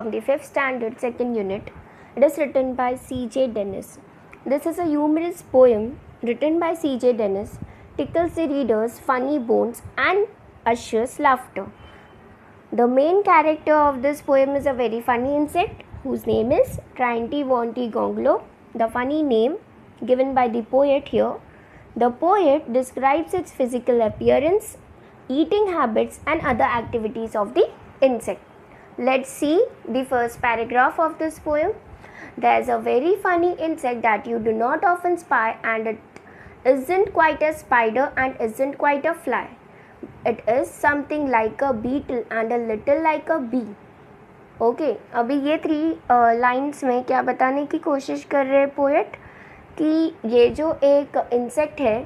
from the 5th standard, 2nd unit. It is written by C.J. Dennis. This is a humorous poem written by C.J. Dennis, tickles the reader's funny bones and ushers laughter. The main character of this poem is a very funny insect whose name is Trinty Gonglo, the funny name given by the poet here. The poet describes its physical appearance, eating habits and other activities of the insect. Let's see the first paragraph of this poem. There is a very funny insect that you do not often spy, and it isn't quite a spider and isn't quite a fly. It is something like a beetle and a little like a bee. Okay अभी ये 3 lines में क्या बताने की कोशिश कर रहे हैं पोएट कि ये जो एक इंसेक्ट है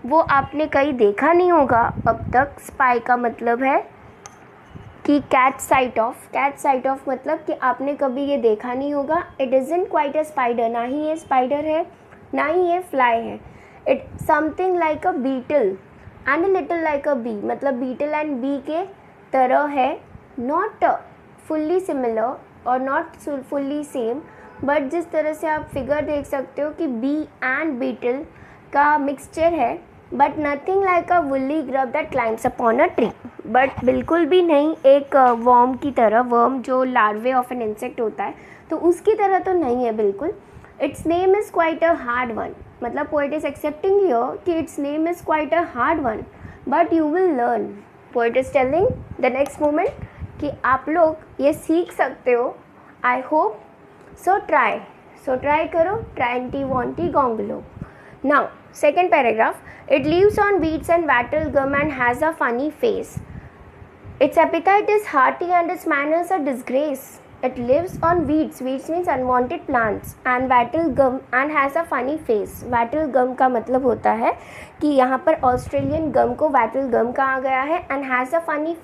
वो आपने कहीं देखा नहीं होगा अब तक. स्पाई का मतलब है कि कैच साइट ऑफ मतलब कि आपने कभी ये देखा नहीं होगा. It isn't quite a spider, ना ही ये स्पाइडर है ना ही ये फ्लाई है. It something like a beetle and a little like a bee, मतलब बीटल एंड बी के तरह है. नॉट फुल्ली सिमिलर और नॉट फुल्ली सेम, बट जिस तरह से आप फिगर देख सकते हो कि बी एंड बीटल का मिक्सचर है. But nothing like a woolly grub that climbs upon a tree, but बिल्कुल भी नहीं एक वर्म की तरह. वर्म जो लार्वे ऑफ एन इंसेक्ट होता है तो उसकी तरह तो नहीं है बिल्कुल. It's name is quite a hard one, मतलब पोएट इज एक्सेप्टिंग हियर कि it's name is quite a hard one but you will learn. Poet is telling the next moment कि आप लोग ये सीख सकते हो. आई होप सो ट्राई करो. ट्राइंटी गोंगलो. Now second paragraph. It lives on weeds and wattle gum and has a funny face. Its appetite is hearty and its manners a disgrace. It lives on weeds means unwanted plants, and wattle gum and has a funny face. Wattle gum का मतलब होता है कि यहाँ पर Australian गम को wattle gum कहा गया है. and has a funny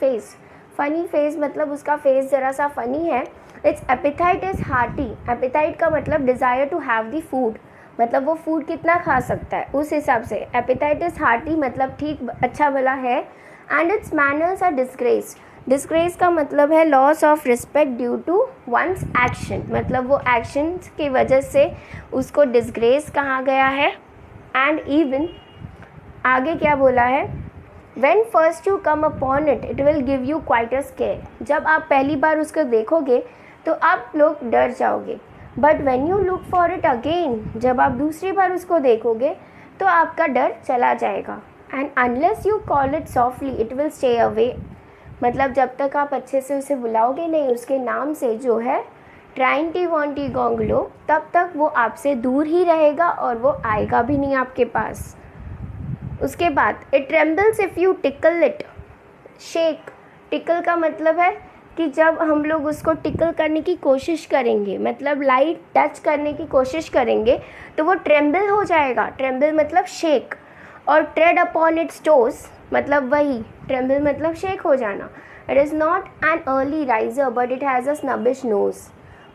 face मतलब उसका फेस ज़रा सा फनी है. Its appetite is hearty. appetite का मतलब desire to have the food, मतलब वो फूड कितना खा सकता है उस हिसाब से. एपिटाइट इज हार्टी मतलब ठीक अच्छा भला है. And its manners are disgrace का मतलब है loss of respect due to one's action, मतलब वो एक्शंस की वजह से उसको डिस्ग्रेस कहा गया है. एंड इवन आगे क्या बोला है, when first you come upon it it will give you quite a square. जब आप पहली बार उसको देखोगे तो आप लोग डर जाओगे. But when you look for it again, जब आप दूसरी बार उसको देखोगे तो आपका डर चला जाएगा. And unless you call it softly it will stay away, मतलब जब तक आप अच्छे से उसे बुलाओगे नहीं उसके नाम से जो है ट्राइंटी गोंगलो, तब तक वो आपसे दूर ही रहेगा और वो आएगा भी नहीं आपके पास. उसके बाद it trembles if you tackle it. Shake, tackle का मतलब है कि जब हम लोग उसको टिकल करने की कोशिश करेंगे, मतलब लाइट टच करने की कोशिश करेंगे तो वो ट्रेम्बल हो जाएगा. ट्रेम्बल मतलब शेक. और ट्रेड अपॉन इट्स टोस मतलब वही ट्रेम्बल मतलब शेक हो जाना. It is not an early riser but it has a snobbish nose.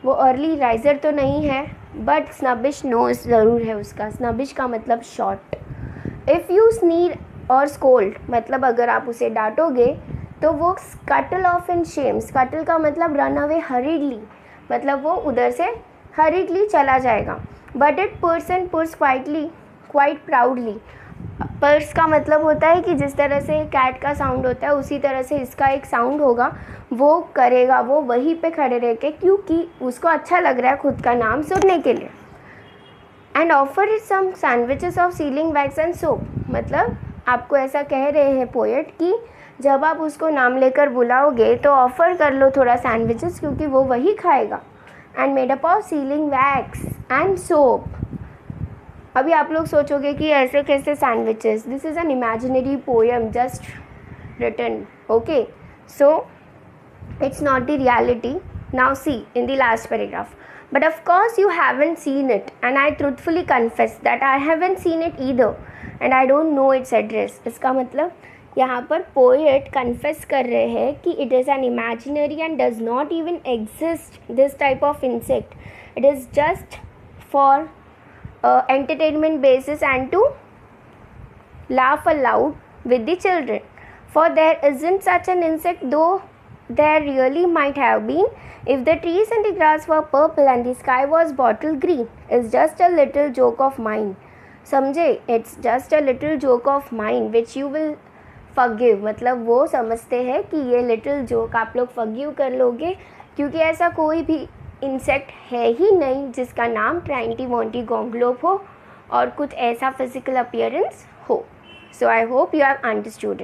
वो अर्ली राइजर तो नहीं है बट स्नबिश नोज़ ज़रूर है उसका. स्नबिश का मतलब शॉर्ट. इफ़ यू स्नीर और स्कोल्ड मतलब अगर आप उसे डांटोगे तो वो scuttle of in Shem. Scuttle का मतलब रन अवे हरीडली, मतलब वो उधर से हरीडली चला जाएगा. But it purse and purse quite proudly. Purse का मतलब होता है कि जिस तरह से कैट का साउंड होता है उसी तरह से इसका एक साउंड होगा. वो करेगा, वो वहीं पे खड़े रह के, क्योंकि उसको अच्छा लग रहा है खुद का नाम सुनने के लिए. And offer it some sandwiches of sealing wax and soap, मतलब आपको ऐसा कह रहे हैं पोएट कि जब आप उसको नाम लेकर बुलाओगे तो ऑफ़र कर लो थोड़ा सैंडविचेस, क्योंकि वो वही खाएगा. And made up of sealing wax and soap. अभी आप लोग सोचोगे कि ऐसे कैसे sandwiches. This is an imaginary poem just written. Okay, so it's not the reality. Now see in the last paragraph. But of course you haven't seen it, and I truthfully confess that I haven't seen it either, and I don't know its address. इसका मतलब यहाँ पर poet confess कर रहे हैं कि it is an imaginary and does not even exist this type of insect. It is just for entertainment basis and to laugh aloud with the children. For there isn't such an insect though there really might have been if the trees and the grass were purple and the sky was bottle green. It's just a little joke of mine. समझे? It's just a little joke of mine which you will forgive. मतलब वो समझते हैं कि ये little joke आप लोग forgive कर लोगे, क्योंकि ऐसा कोई भी इंसेक्ट है ही नहीं जिसका नाम ट्राइंटी वॉन्टी गोंगलोप हो और कुछ ऐसा फिजिकल अपीयरेंस हो. So I hope you have understood it.